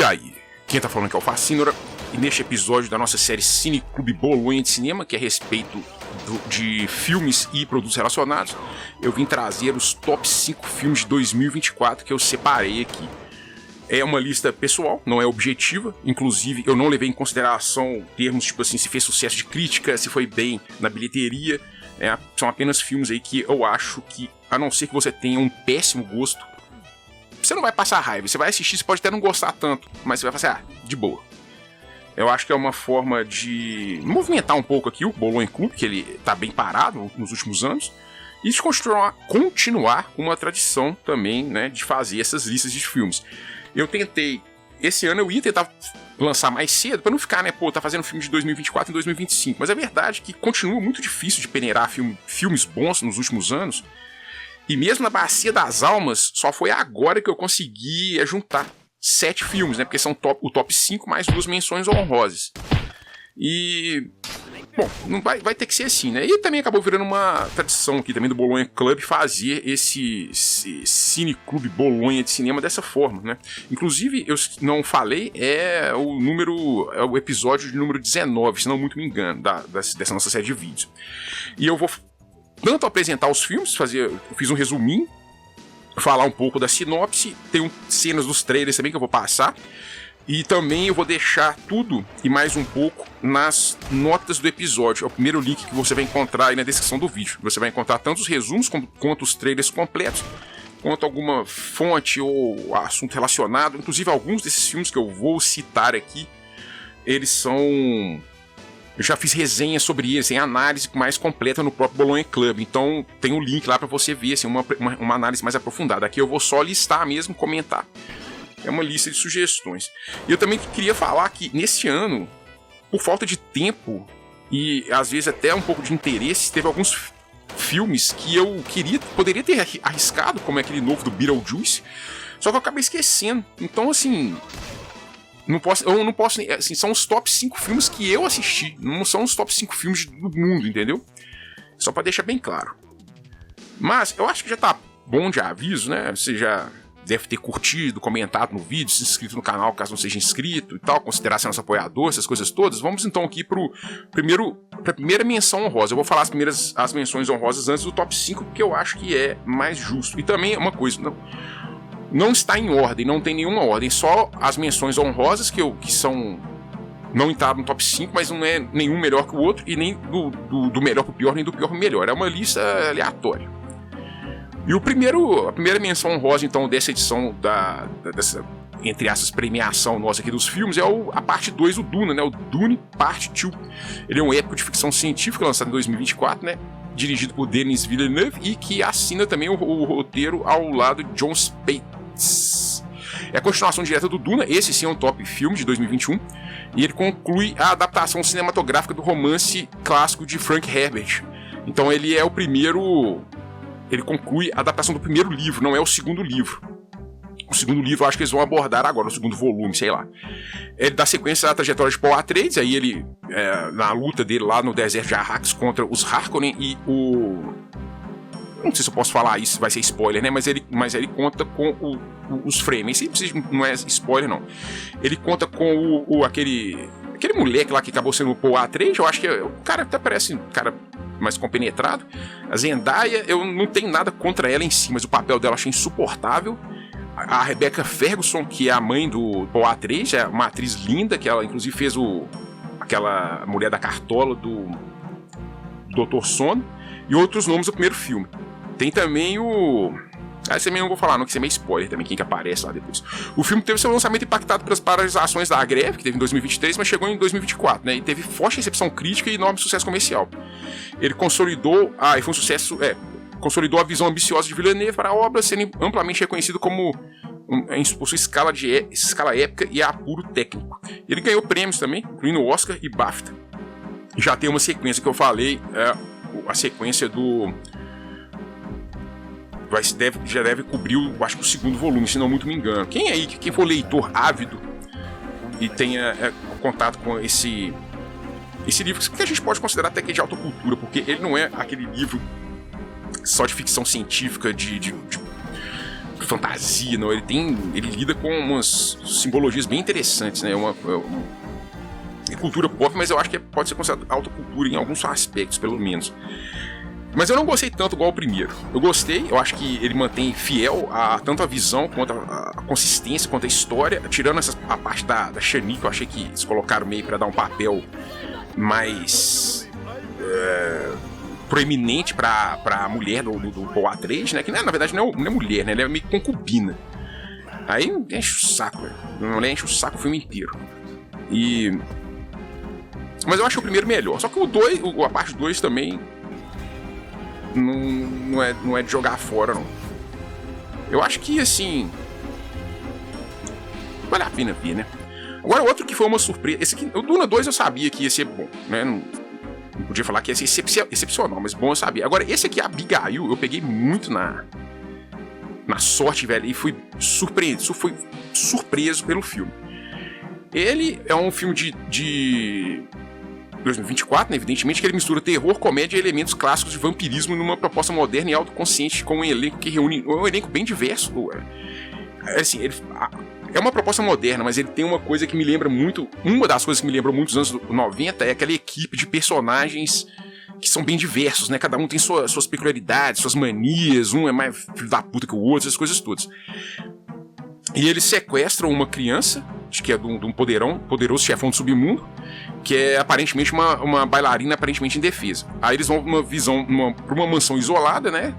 E aí? Quem tá falando aqui é o Facínora, e neste episódio da nossa série Cine Clube Bolonha de Cinema, que é a respeito de filmes e produtos relacionados, eu vim trazer os top 5 filmes de 2024 que eu separei aqui. É uma lista pessoal, não é objetiva, inclusive eu não levei em consideração termos tipo assim, se fez sucesso de crítica, se foi bem na bilheteria, são apenas filmes aí que eu acho que, a não ser que você tenha um péssimo gosto, você não vai passar raiva, você vai assistir, você pode até não gostar tanto, mas você vai falar, de boa. Eu acho que é uma forma de movimentar um pouco aqui o Bolonha Clube, que ele tá bem parado nos últimos anos, e de continuar uma tradição também, né, de fazer essas listas de filmes. Eu tentei, esse ano eu ia tentar lançar mais cedo, pra não ficar, né, tá fazendo filme de 2024 em 2025, mas é verdade que continua muito difícil de peneirar filmes bons nos últimos anos. E mesmo na Bacia das Almas, só foi agora que eu consegui juntar 7 filmes, né? Porque são o top 5 mais 2 menções honrosas. E... bom, não vai ter que ser assim, né? E também acabou virando uma tradição aqui também do Bolonha Club fazer esse Cine Clube Bolonha de Cinema dessa forma, né? Inclusive, eu não falei, é o episódio de número 19, se não muito me engano, dessa nossa série de vídeos. E eu vou tanto apresentar os filmes, eu fiz um resuminho, falar um pouco da sinopse, tem cenas dos trailers também que eu vou passar, e também eu vou deixar tudo e mais um pouco nas notas do episódio. É o primeiro link que você vai encontrar aí na descrição do vídeo. Você vai encontrar tanto os resumos quanto os trailers completos, quanto alguma fonte ou assunto relacionado. Inclusive alguns desses filmes que eu vou citar aqui, eles são... eu já fiz resenha sobre eles, em análise mais completa no próprio Bolonha Club. Então tem um link lá para você ver assim, uma análise mais aprofundada. Aqui eu vou só listar mesmo, comentar. É uma lista de sugestões. E eu também queria falar que nesse ano, por falta de tempo e às vezes até um pouco de interesse, teve alguns filmes que eu poderia ter arriscado, como é aquele novo do Beetlejuice, só que eu acabei esquecendo. Então assim... eu não posso, assim, são os top 5 filmes que eu assisti, não são os top 5 filmes do mundo, entendeu? Só pra deixar bem claro. Mas eu acho que já tá bom de aviso, né? Você já deve ter curtido, comentado no vídeo, se inscrito no canal caso não seja inscrito e tal, considerar ser nosso apoiador, essas coisas todas. Vamos então aqui pra primeira menção honrosa. Eu vou falar as menções honrosas antes do top 5, porque eu acho que é mais justo. E também uma coisa, não está em ordem, não tem nenhuma ordem, só as menções honrosas que não entraram no top 5, mas não é nenhum melhor que o outro, e nem do melhor pro pior, nem do pior pro melhor, é uma lista aleatória. E a primeira menção honrosa, então, dessa edição, dessa, entre essas, premiação nossa aqui dos filmes, é a parte 2 do Duna, né, o Dune Parte 2. Ele é um épico de ficção científica, lançado em 2024, né, dirigido por Denis Villeneuve, e que assina também o roteiro ao lado de Jon Spaihts. É a continuação direta do Duna, esse sim é um top filme de 2021, e ele conclui a adaptação cinematográfica do romance clássico de Frank Herbert. Então ele é o primeiro... ele conclui a adaptação do primeiro livro, não é o segundo livro. O segundo livro eu acho que eles vão abordar agora, o segundo volume, sei lá. Ele dá sequência à trajetória de Paul Atreides, aí ele, na luta dele lá no deserto de Arrakis contra os Harkonnen e o... não sei se eu posso falar isso, vai ser spoiler, né? Mas ele conta com os Fremen. Isso não é spoiler, não. Ele conta com aquele moleque lá que acabou sendo o Paul Atreides. Eu acho que o cara até parece um cara mais compenetrado. A Zendaya, eu não tenho nada contra ela em si, mas o papel dela eu achei insuportável. A Rebecca Ferguson, que é a mãe do Paul Atreides, é uma atriz linda, que ela inclusive fez aquela mulher da Cartola do Dr. Sono, e outros nomes do primeiro filme. Tem também esse também não vou falar, não, que isso é meio spoiler também, quem que aparece lá depois. O filme teve seu lançamento impactado pelas paralisações da greve, que teve em 2023, mas chegou em 2024, né? E teve forte recepção crítica e enorme sucesso comercial. Ele consolidou, e foi um sucesso, consolidou a visão ambiciosa de Villeneuve para a obra, sendo amplamente reconhecido como por sua escala épica e apuro técnico. Ele ganhou prêmios também, incluindo o Oscar e BAFTA. Já tem uma sequência que eu falei, a sequência do... já deve cobrir, acho que o segundo volume, se não muito me engano. Quem for leitor ávido e tenha contato com esse livro, que a gente pode considerar até que de alta cultura, porque ele não é aquele livro só de ficção científica, fantasia, não. Ele lida com umas simbologias bem interessantes, né? É cultura pop, mas eu acho que pode ser considerado alta cultura em alguns aspectos, pelo menos. Mas eu não gostei tanto igual o primeiro. Eu gostei, eu acho que ele mantém fiel tanto a visão, quanto a consistência, quanto a história, tirando a parte da Shani, que eu achei que eles colocaram meio pra dar um papel mais proeminente pra mulher do Paul Atreides, né? Que na verdade não é mulher, né? Ela é meio concubina. Aí enche o saco, velho. A mulher enche o saco o filme inteiro. Mas eu acho o primeiro melhor. Só que a parte 2 também não é de jogar fora, não. Eu acho que, assim, vale a pena ver, né? Agora, outro que foi uma surpresa. Esse aqui, o Duna 2 eu sabia que ia ser bom, né? Não podia falar que ia ser excepcional, mas bom eu sabia. Agora, esse aqui, Abigail, eu peguei muito na sorte, velho, e fui surpreso pelo filme. Ele é um filme de 2024, né, evidentemente, que ele mistura terror, comédia e elementos clássicos de vampirismo numa proposta moderna e autoconsciente, com um elenco que reúne um elenco bem diverso. Assim, é uma proposta moderna, mas ele tem uma coisa que me lembra muito. Uma das coisas que me lembra muito dos anos 90 é aquela equipe de personagens que são bem diversos, né? Cada um tem suas peculiaridades, suas manias, um é mais filho da puta que o outro, essas coisas todas. E eles sequestram uma criança, que é de um poderoso chefão do submundo, que é aparentemente uma bailarina aparentemente indefesa. Aí eles vão pra uma mansão isolada, né?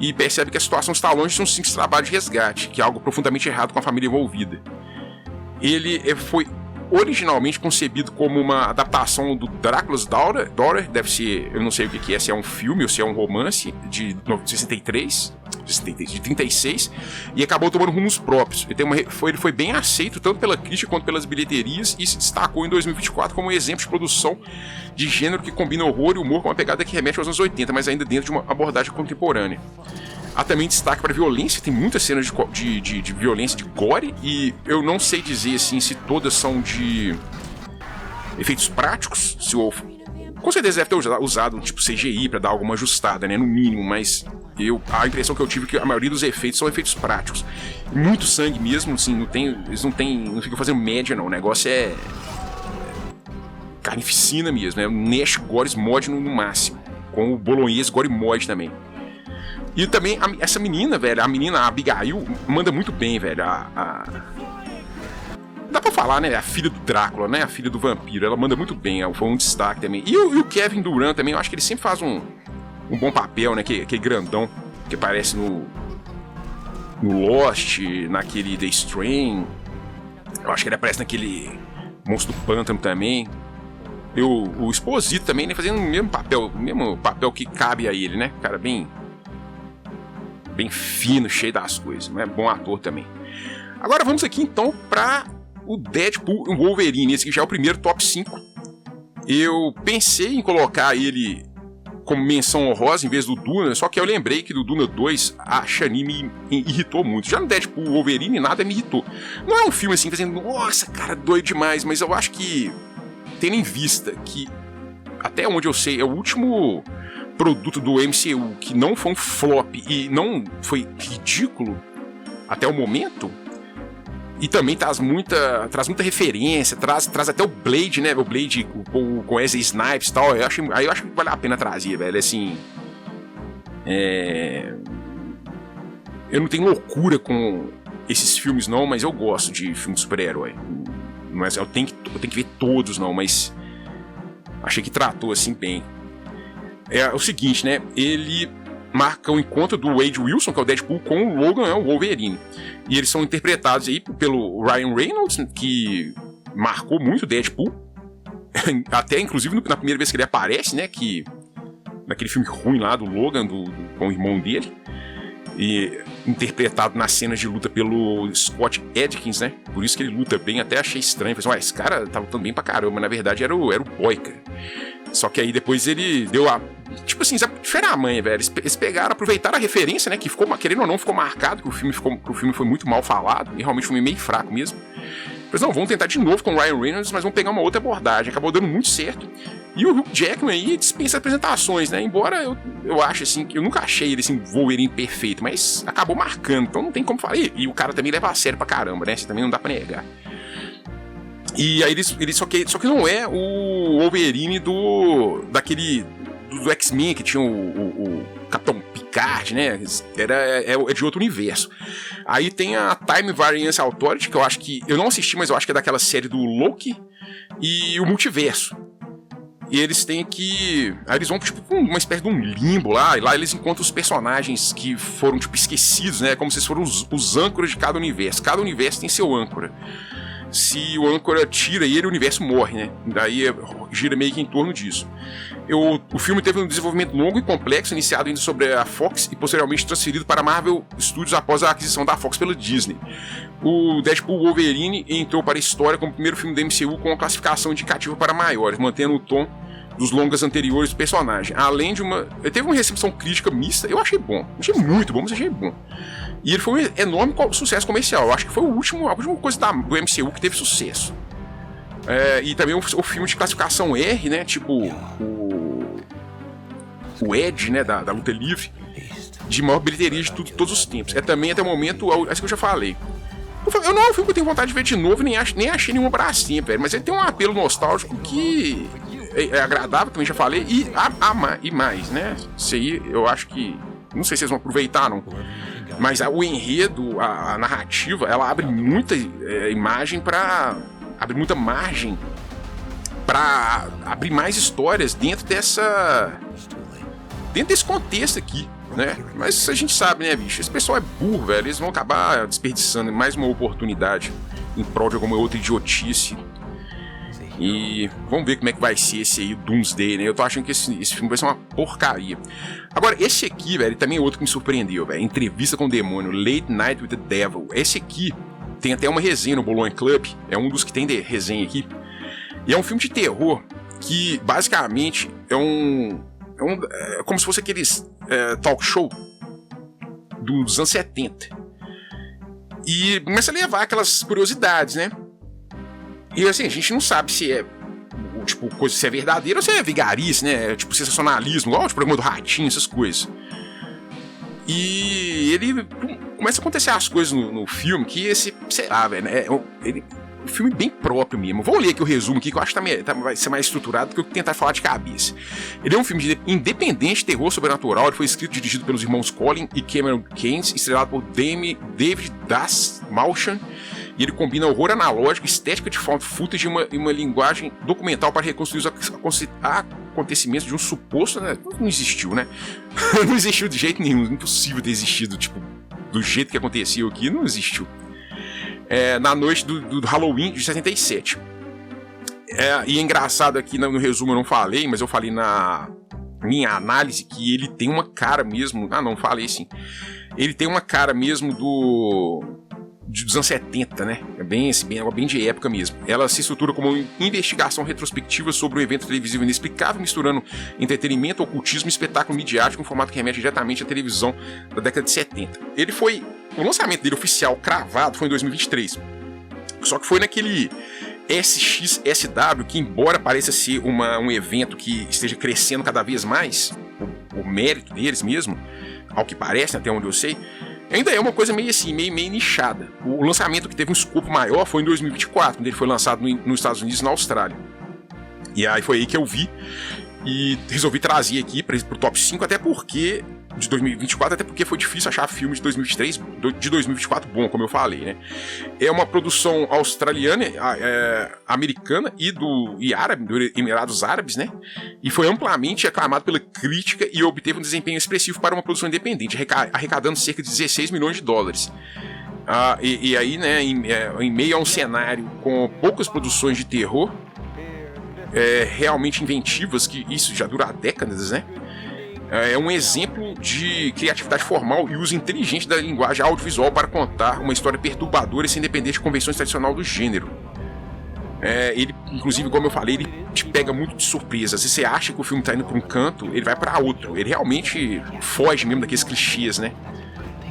E percebem que a situação está longe de um simples trabalho de resgate, que é algo profundamente errado com a família envolvida. Ele foi originalmente concebido como uma adaptação do Drácula's Daughter, deve ser, eu não sei o que é, se é um filme ou se é um romance de 36, e acabou tomando rumos próprios. Ele foi bem aceito tanto pela crítica quanto pelas bilheterias e se destacou em 2024 como um exemplo de produção de gênero que combina horror e humor com uma pegada que remete aos anos 80, mas ainda dentro de uma abordagem contemporânea. Há também destaque para violência, tem muitas cenas de violência, de gore, e eu não sei dizer assim se todas são de efeitos práticos, com certeza deve ter usado tipo CGI para dar alguma ajustada, né, no mínimo, mas a impressão que eu tive é que a maioria dos efeitos são efeitos práticos. Muito sangue mesmo, assim, não ficam fazendo média não, o negócio é carnificina mesmo, né, Nash Gore Mod no máximo, com o Bolognese Gore Mod também. E também essa menina, velho, a Abigail, manda muito bem, velho. Dá pra falar, né? A filha do Drácula, né? A filha do vampiro. Ela manda muito bem, foi um destaque também. E o Kevin Durant também, eu acho que ele sempre faz um bom papel, né? Que grandão, que aparece no Lost, naquele The Strain. Eu acho que ele aparece naquele Monstro do Pântano também. E o Esposito também, né? Fazendo o mesmo papel que cabe a ele, né? Cara, bem fino, cheio das coisas, né? Bom ator também. Agora vamos aqui então para o Deadpool e o Wolverine. Esse aqui já é o primeiro top 5. Eu pensei em colocar ele como menção honrosa em vez do Duna, só que eu lembrei que do Duna 2 a Shani me irritou muito. Já no Deadpool e Wolverine nada me irritou. Não é um filme assim fazendo, nossa, cara, doido demais, mas eu acho que, tendo em vista que, até onde eu sei, é o último produto do MCU que não foi um flop e não foi ridículo até o momento, e também traz muita referência, traz até o Blade, né? O Blade com Wesley Snipes e tal. Eu acho que vale a pena trazer, velho. Assim, eu não tenho loucura com esses filmes, não, mas eu gosto de filme de super-herói. Mas eu tenho que ver todos, não, mas achei que tratou assim bem. É o seguinte, né? Ele marca o encontro do Wade Wilson, que é o Deadpool, com o Logan, né, o Wolverine. E eles são interpretados aí pelo Ryan Reynolds, que marcou muito o Deadpool. Até, inclusive, na primeira vez que ele aparece, né? Naquele filme ruim lá do Logan, com o irmão dele. E interpretado nas cenas de luta pelo Scott Adkins, né? Por isso que ele luta bem, até achei estranho. Falei assim, esse cara tá lutando bem pra caramba, mas na verdade era o boy, cara. Só que aí depois ele deu a... Tipo assim, diferente a mãe, velho. Eles pegaram, aproveitaram a referência, né? Que ficou, querendo ou não, ficou marcado, que o filme foi muito mal falado. E realmente foi meio fraco mesmo. Mas não, vamos tentar de novo com o Ryan Reynolds, mas vamos pegar uma outra abordagem. Acabou dando muito certo. E o Hugh Jackman aí dispensa apresentações, né? Embora eu ache assim, que eu nunca achei ele assim, Wolverine perfeito, mas acabou marcando, então não tem como falar. E o cara também leva a sério pra caramba, né? Você também não dá pra negar. E aí ele só que não é o Wolverine do X-Men, que tinha o Capitão Picard, né? É de outro universo. Aí tem a Time Variance Authority, que eu acho que... Eu não assisti, mas eu acho que é daquela série do Loki e o Multiverso. E eles têm que... Aí eles vão, tipo, com uma espécie de um limbo lá, e lá eles encontram os personagens que foram, tipo, esquecidos, né? Como se foram os âncoras de cada universo. Cada universo tem seu âncora. Se o âncora tira ele, o universo morre, né? Daí gira meio que em torno disso. O filme teve um desenvolvimento longo e complexo, iniciado ainda sobre a Fox e posteriormente transferido para a Marvel Studios após a aquisição da Fox pela Disney. O Deadpool Wolverine entrou para a história como o primeiro filme da MCU com uma classificação indicativa para maiores, mantendo o tom dos longas anteriores do personagem. Além de ele teve uma recepção crítica mista, eu achei bom. Achei muito bom, mas achei bom. E ele foi um enorme sucesso comercial. Eu acho que foi a última coisa do MCU que teve sucesso. E também o filme de classificação R, né? Tipo o Edge, né? Da luta livre, de maior bilheteria de todos os tempos. É também até o momento, acho que eu já falei. Eu não é um filme que eu tenho vontade de ver de novo, nem achei nenhuma bracinha, velho. Mas ele tem um apelo nostálgico que é agradável, também já falei, e mais, né? Isso aí eu acho que. Não sei se eles vão aproveitar, não. Mas o enredo, a narrativa, ela abre muita abre muita margem pra abrir mais histórias dentro desse contexto aqui, né? Mas a gente sabe, né, bicho? Esse pessoal é burro, velho. Eles vão acabar desperdiçando mais uma oportunidade em prol de alguma outra idiotice. E vamos ver como é que vai ser esse aí, Doomsday, né? Eu tô achando que esse filme vai ser uma porcaria. Agora, esse aqui, velho, também é outro que me surpreendeu, velho. Entrevista com o Demônio, Late Night with the Devil. Esse aqui tem até uma resenha no Bologna Club. É um dos que tem de resenha aqui. E é um filme de terror que, basicamente, é como se fosse aqueles talk show dos anos 70. E começa a levar aquelas curiosidades, né? E assim, a gente não sabe se é se é verdadeiro ou se é vigarice, né? Tipo, sensacionalismo, igual o programa do Ratinho, essas coisas. E ele começa a acontecer as coisas no filme que sei lá, velho, um filme bem próprio mesmo. Vou ler aqui o resumo aqui, que eu acho que vai ser mais estruturado do que eu tentar falar de cabeça. Ele é um filme de independente, terror sobrenatural. Ele foi escrito e dirigido pelos irmãos Colin e Cameron Keynes, estrelado por David Dastmalchian. E ele combina horror analógico, estética de found footage e uma linguagem documental para reconstruir os acontecimentos de um suposto... Né? Não existiu, né? Não existiu de jeito nenhum. Impossível ter existido, tipo, do jeito que aconteceu aqui, não existiu. Na noite do Halloween de 77. E é engraçado aqui, no resumo eu não falei, mas eu falei na minha análise que ele tem uma cara mesmo... não, falei sim. Ele tem uma cara mesmo dos anos 70, né? É bem de época mesmo. Ela se estrutura como uma investigação retrospectiva sobre um evento televisivo inexplicável, misturando entretenimento, ocultismo e espetáculo midiático, um formato que remete diretamente à televisão da década de 70. O lançamento dele oficial, cravado, foi em 2023. Só que foi naquele SXSW, que embora pareça ser um evento que esteja crescendo cada vez mais, o mérito deles mesmo, ao que parece, até onde eu sei, ainda é uma coisa meio assim, meio nichada. O lançamento que teve um escopo maior foi em 2024, quando ele foi lançado nos Estados Unidos e na Austrália. E aí foi aí que eu vi e resolvi trazer aqui pro top 5, até porque de 2024, até porque foi difícil achar filme de 2024 bom, como eu falei, né? É uma produção australiana, americana e árabe, dos Emirados Árabes, né? E foi amplamente aclamado pela crítica e obteve um desempenho expressivo para uma produção independente, arrecadando cerca de 16 milhões de dólares. E aí, né, em meio a um cenário com poucas produções de terror, realmente inventivas, que isso já dura há décadas, né? É um exemplo de criatividade formal e uso inteligente da linguagem audiovisual para contar uma história perturbadora e sem depender de convenções tradicionais do gênero. Ele, inclusive, como eu falei, ele te pega muito de surpresa. Se você acha que o filme está indo para um canto, ele vai para outro. Ele realmente foge mesmo daqueles clichês, né?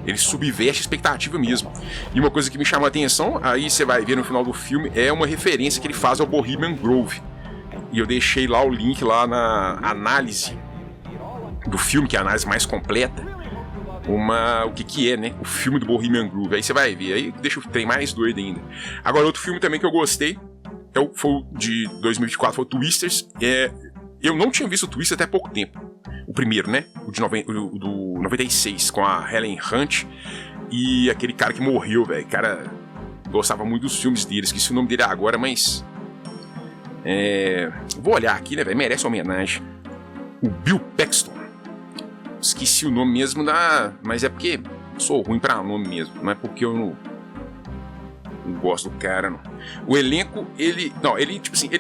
Ele subverte a expectativa mesmo. E uma coisa que me chamou a atenção, aí você vai ver no final do filme, é uma referência que ele faz ao Bohemian Grove. e eu deixei lá o link lá na análise do filme, que é a análise mais completa, o que é, né? O filme do Bohemian Grove. Aí você vai ver, aí deixa o trem mais doido ainda. Agora, outro filme também que eu gostei, foi o de 2024, foi o Twisters. Eu não tinha visto o Twister até pouco tempo. O primeiro, né? O do 96, com a Helen Hunt e aquele cara que morreu, velho. O cara gostava muito dos filmes dele, esqueci o nome dele agora, mas... vou olhar aqui, né, velho? Merece uma homenagem. O Bill Paxton. Esqueci o nome mesmo mas é porque sou ruim pra nome mesmo. Não é porque eu não gosto do cara, não. O elenco, ele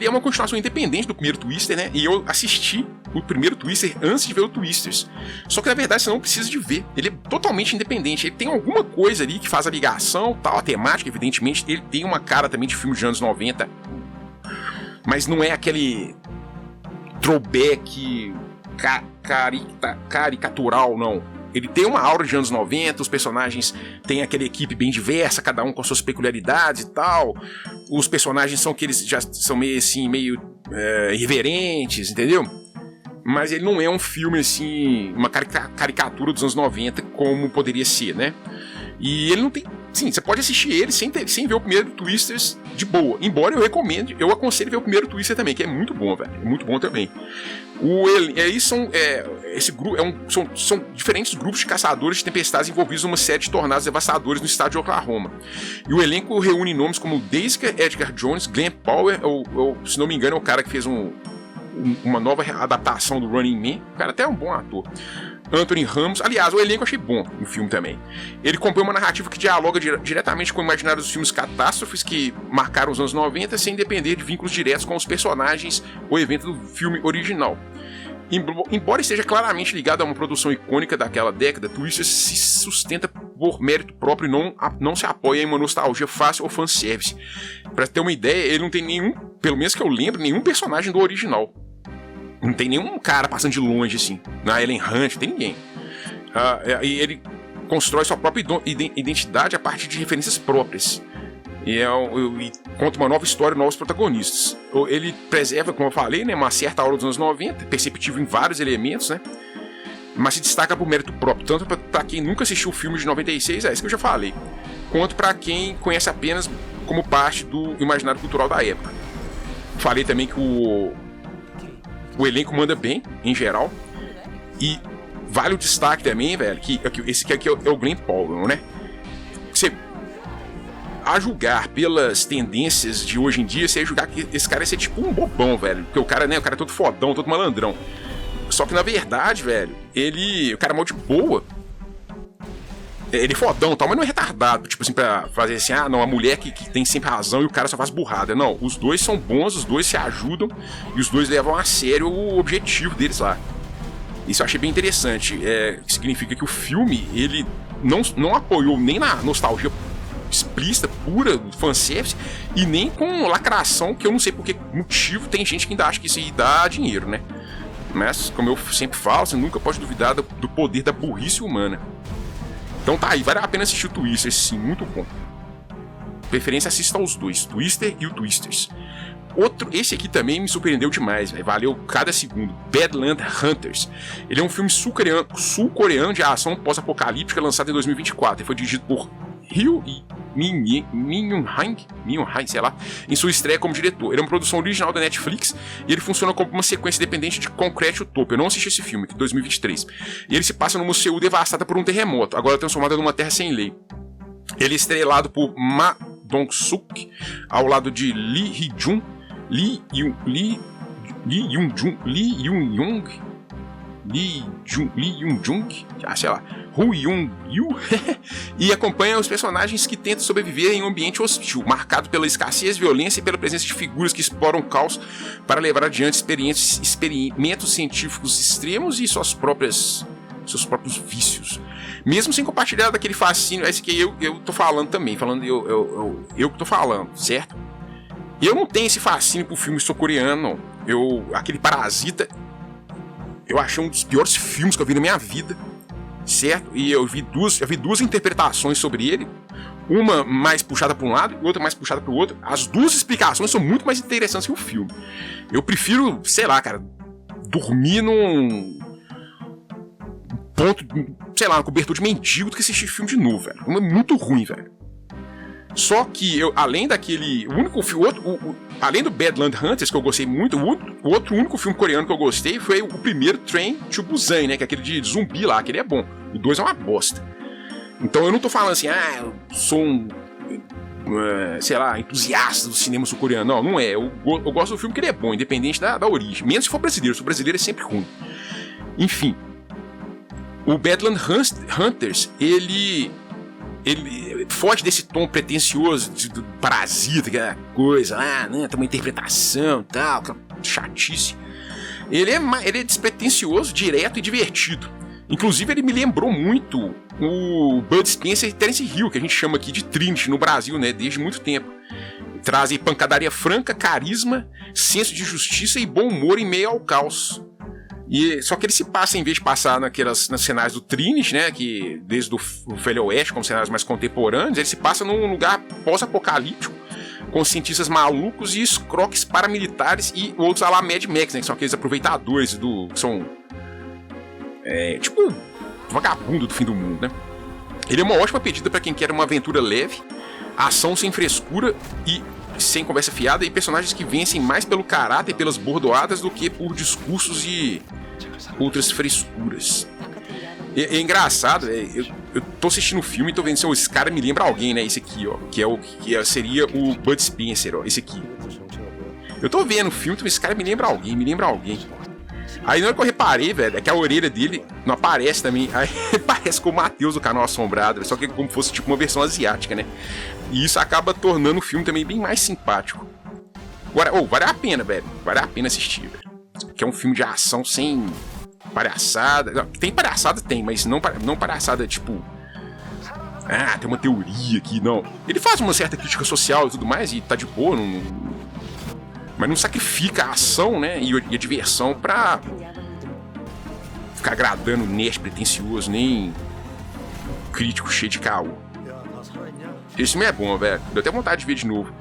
é uma continuação independente do primeiro Twister, né? E eu assisti o primeiro Twister antes de ver o Twisters. Só que na verdade você não precisa de ver. Ele é totalmente independente. Ele tem alguma coisa ali que faz a ligação, tal, a temática, evidentemente. Ele tem uma cara também de filme de anos 90. Mas não é aquele throwback caricatural, não. Ele tem uma aura de anos 90, os personagens têm aquela equipe bem diversa, cada um com suas peculiaridades e tal. Os personagens são aqueles já são meio assim, meio irreverentes, entendeu? Mas ele não é um filme assim, uma caricatura dos anos 90 como poderia ser, né? E ele não tem... Sim, você pode assistir ele sem ver o primeiro Twisters de boa. Embora eu aconselho ver o primeiro Twister também, que é muito bom, velho. É muito bom também. São diferentes grupos de caçadores de tempestades envolvidos numa série de tornados devastadores no estado de Oklahoma. E o elenco reúne nomes como Deiska Edgar Jones, Glenn Powell, se não me engano, é o cara que fez uma nova adaptação do Running Man. O cara até é um bom ator. Anthony Ramos. Aliás, o elenco eu achei bom no filme também. Ele compõe uma narrativa que dialoga diretamente com o imaginário dos filmes catástrofes que marcaram os anos 90, sem depender de vínculos diretos com os personagens ou evento do filme original. Embora esteja claramente ligado a uma produção icônica daquela década, Twister se sustenta por mérito próprio e não se apoia em uma nostalgia fácil ou fanservice. Pra ter uma ideia, ele não tem nenhum, pelo menos que eu lembro, nenhum personagem do original. Não tem nenhum cara passando de longe, assim. Na Ellen Hunt, não tem ninguém. E ele constrói sua própria identidade a partir de referências próprias. E conta uma nova história, novos protagonistas. Ele preserva, como eu falei, né, uma certa aura dos anos 90, perceptível em vários elementos, né? Mas se destaca por mérito próprio, tanto para quem nunca assistiu o filme de 96, é isso que eu já falei, quanto para quem conhece apenas como parte do imaginário cultural da época. Falei também que o elenco manda bem, em geral. E vale o destaque também, velho, que esse aqui é o Glenn Powell, né? A julgar pelas tendências de hoje em dia, você ia julgar que esse cara ia ser tipo um bobão, velho. Porque o cara é todo fodão, todo malandrão. Só que na verdade, velho, o cara é mal de boa. Ele é fodão, tal, mas não é retardado, tipo assim, pra fazer assim, não, a mulher que tem sempre razão e o cara só faz burrada. Não, os dois são bons, os dois se ajudam e os dois levam a sério o objetivo deles lá. Isso eu achei bem interessante. Significa que o filme, ele não apoiou nem na nostalgia explícita, pura, fanservice, e nem com lacração, que eu não sei por que motivo tem gente que ainda acha que isso aí dá dinheiro, né? Mas, como eu sempre falo, você nunca pode duvidar do poder da burrice humana. Então tá aí, vale a pena assistir o Twister, sim, muito bom. Preferência, assista aos dois, Twister e o Twisters. Esse aqui também me surpreendeu demais, véio, valeu cada segundo. Badland Hunters. Ele é um filme sul-coreano de ação pós-apocalíptica lançado em 2024. Ele foi dirigido por Ryu Min-young, sei lá, em sua estreia como diretor. Ele é uma produção original da Netflix e ele funciona como uma sequência independente de Concrete Utopia. Eu não assisti esse filme, que é 2023. E ele se passa numa Seul devastada por um terremoto, agora transformada numa terra sem lei. Ele é estrelado por Ma Dong-suk, ao lado de Lee Hee-jun, Lee Yoon-jung, sei lá, Hu Yoon-yu, e acompanha os personagens que tentam sobreviver em um ambiente hostil, marcado pela escassez, violência e pela presença de figuras que exploram o caos para levar adiante experimentos científicos extremos e seus próprios vícios. Mesmo sem compartilhar daquele fascínio, esse que eu tô falando também, eu que tô falando, certo? Eu não tenho esse fascínio por filme sul-coreano, não. Aquele Parasita, eu achei um dos piores filmes que eu vi na minha vida. certo? E eu vi duas interpretações sobre ele, uma mais puxada para um lado e outra mais puxada para o outro. As duas explicações são muito mais interessantes que o filme. Eu prefiro, sei lá, cara, dormir num ponto, sei lá, uma cobertura de mendigo do que assistir filme de novo, velho. É muito ruim, velho. Só que eu, além daquele, o único filme, além do Badland Hunters, que eu gostei muito, o outro único filme coreano que eu gostei foi o primeiro Train to Busan, né, que é aquele de zumbi lá, aquele é bom. O 2 é uma bosta. Então eu não tô falando assim, eu sou um, sei lá, entusiasta do cinema sul-coreano. Não é. Eu gosto do filme porque ele é bom, independente da origem. Menos se for brasileiro. Se for brasileiro é sempre ruim. Enfim. O Badland Hunters, ele foge desse tom pretencioso do Parasita, aquela coisa, né, tem uma interpretação e tal, aquela chatice. Ele é despretensioso, direto e divertido. Inclusive, ele me lembrou muito o Bud Spencer e Terence Hill, que a gente chama aqui de Trinity no Brasil, né, desde muito tempo. Trazem pancadaria franca, carisma, senso de justiça e bom humor em meio ao caos. Só que ele se passa, em vez de passar nos cenários do Trinity, né, que desde o Velho Oeste, como cenários mais contemporâneos, ele se passa num lugar pós-apocalíptico, com cientistas malucos e escroques paramilitares e outros à la Mad Max, né, que são aqueles aproveitadores que são tipo vagabundo do fim do mundo, né? Ele é uma ótima pedida para quem quer uma aventura leve, ação sem frescura e sem conversa fiada, e personagens que vencem mais pelo caráter e pelas bordoadas do que por discursos e outras frescuras. É engraçado, eu tô assistindo o filme e tô vendo se esse cara me lembra alguém, né? Esse aqui, ó, seria o Bud Spencer, ó, esse aqui. Eu tô vendo o filme, então esse cara me lembra alguém. Aí na hora que eu reparei, velho, é que a orelha dele não aparece também. Aí parece com o Matheus do Canal Assombrado, só que como fosse tipo uma versão asiática, né? E isso acaba tornando o filme também bem mais simpático. Agora, vale a pena, velho. Vale a pena assistir, velho. Que é um filme de ação sem palhaçada. Não, tem palhaçada, tem, mas não palhaçada tipo... tem uma teoria aqui, não. Ele faz uma certa crítica social e tudo mais, e tá de boa, mas não sacrifica a ação, né, e a diversão pra ficar agradando o nerd pretencioso, nem crítico cheio de caô. Esse filme é bom, velho. Deu até vontade de ver de novo.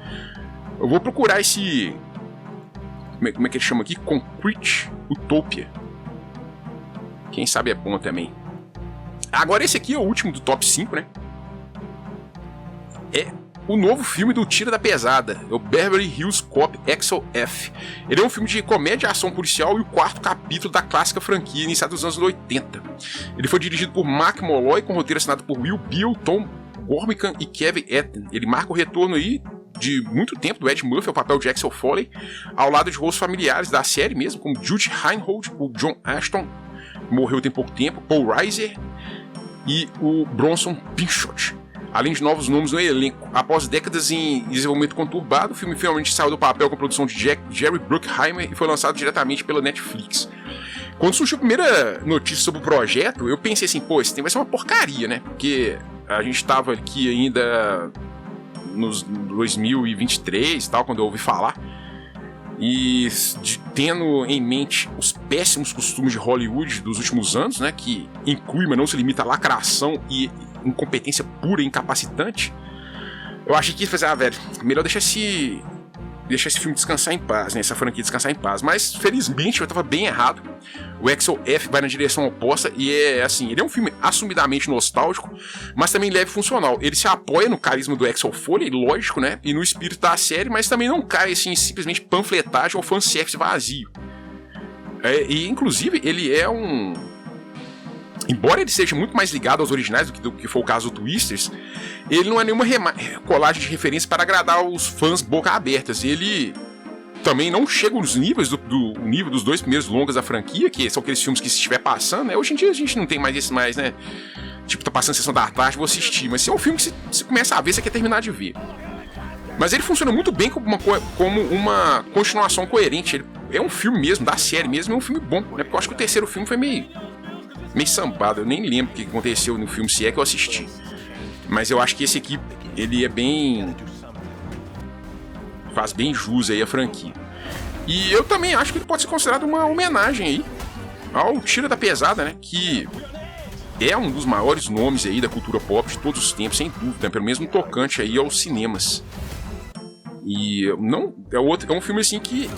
Eu vou procurar esse... Como é que ele chama aqui? Concrete Utopia. Quem sabe é bom também. Agora esse aqui é o último do top 5, né? É o novo filme do Tira da Pesada, é o Beverly Hills Cop XOF. Ele é um filme de comédia e ação policial e o quarto capítulo da clássica franquia iniciada nos anos 80. Ele foi dirigido por Mark Molloy, com roteiro assinado por Will Beall, Tom Gormican e Kevin Etten. Ele marca o retorno aí de muito tempo do Ed Murphy ao papel de Axel Foley, ao lado de rostos familiares da série mesmo, como Judy Reinhold, o John Ashton, que morreu tem pouco tempo, Paul Reiser e o Bronson Pinchot, além de novos nomes no elenco. Após décadas em desenvolvimento conturbado, o filme finalmente saiu do papel com a produção de Jerry Bruckheimer e foi lançado diretamente pela Netflix. Quando surgiu a primeira notícia sobre o projeto, eu pensei assim, esse tempo vai ser uma porcaria, né? Porque a gente tava aqui ainda nos 2023 e tal, quando eu ouvi falar, e tendo em mente os péssimos costumes de Hollywood dos últimos anos, né? Que inclui, mas não se limita a lacração e incompetência pura e incapacitante, eu achei que velho, melhor deixar esse filme descansar em paz, né? Essa franquia descansar em paz. Mas, felizmente, eu estava bem errado. O XOF vai na direção oposta e ele é um filme assumidamente nostálgico, mas também leve e funcional. Ele se apoia no carisma do Axel Foley, lógico, né? E no espírito da série, mas também não cai, assim, simplesmente panfletagem ou fanservice vazio. E, inclusive, ele é embora ele seja muito mais ligado aos originais do que foi o caso do Twisters, ele não é nenhuma colagem de referência para agradar os fãs boca abertas. Ele também não chega nos níveis do nível dos dois primeiros longas da franquia, que são aqueles filmes que se estiver passando, né? Hoje em dia a gente não tem mais esse mais, né? Tipo, tá passando Sessão da Tarde, vou assistir. Mas se é um filme que você começa a ver, você quer terminar de ver. Mas ele funciona muito bem como uma continuação coerente. Ele é um filme mesmo, da série mesmo, é um filme bom, né? Porque eu acho que o terceiro filme foi meio sambado, eu nem lembro o que aconteceu no filme, se é que eu assisti. Mas eu acho que esse aqui, ele é faz bem jus aí a franquia. E eu também acho que ele pode ser considerado uma homenagem aí ao Tira da Pesada, né? Que é um dos maiores nomes aí da cultura pop de todos os tempos, sem dúvida, né? Pelo menos no tocante aí aos cinemas. E não é um filme assim que,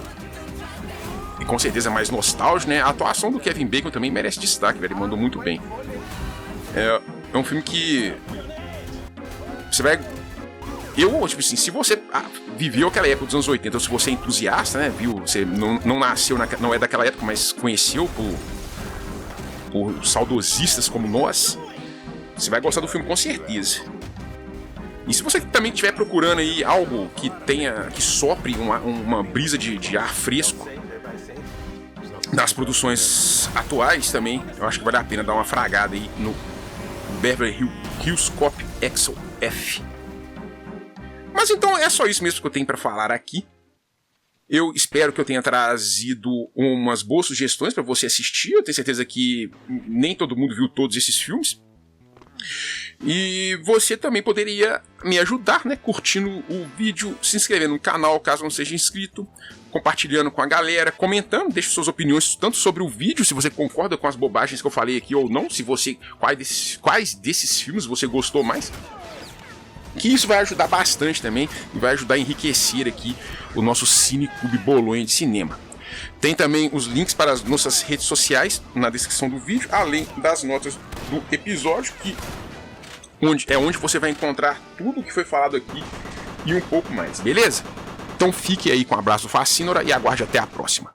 e com certeza é mais nostálgico, né? A atuação do Kevin Bacon também merece destaque, velho, ele mandou muito bem. É um filme que você vai... tipo assim, se você viveu aquela época dos anos 80, ou se você é entusiasta, né, viu, você não nasceu, não é daquela época, mas conheceu por saudosistas como nós, você vai gostar do filme com certeza. E se você também estiver procurando aí algo que sopre uma brisa de ar fresco das produções atuais também, eu acho que vale a pena dar uma fragada aí no Beverly Hills Cop XOF. Mas então é só isso mesmo que eu tenho para falar aqui. Eu espero que eu tenha trazido umas boas sugestões para você assistir. Eu tenho certeza que nem todo mundo viu todos esses filmes. E você também poderia me ajudar, né? Curtindo o vídeo, se inscrevendo no canal caso não seja inscrito, compartilhando com a galera, comentando, deixe suas opiniões tanto sobre o vídeo, se você concorda com as bobagens que eu falei aqui ou não, se você quais desses filmes você gostou mais. Que isso vai ajudar bastante também e vai ajudar a enriquecer aqui o nosso Cineclube Bolonha de Cinema. Tem também os links para as nossas redes sociais na descrição do vídeo, além das notas do episódio, onde você vai encontrar tudo o que foi falado aqui e um pouco mais, beleza? Então fique aí com o abraço do Facínora e aguarde até a próxima.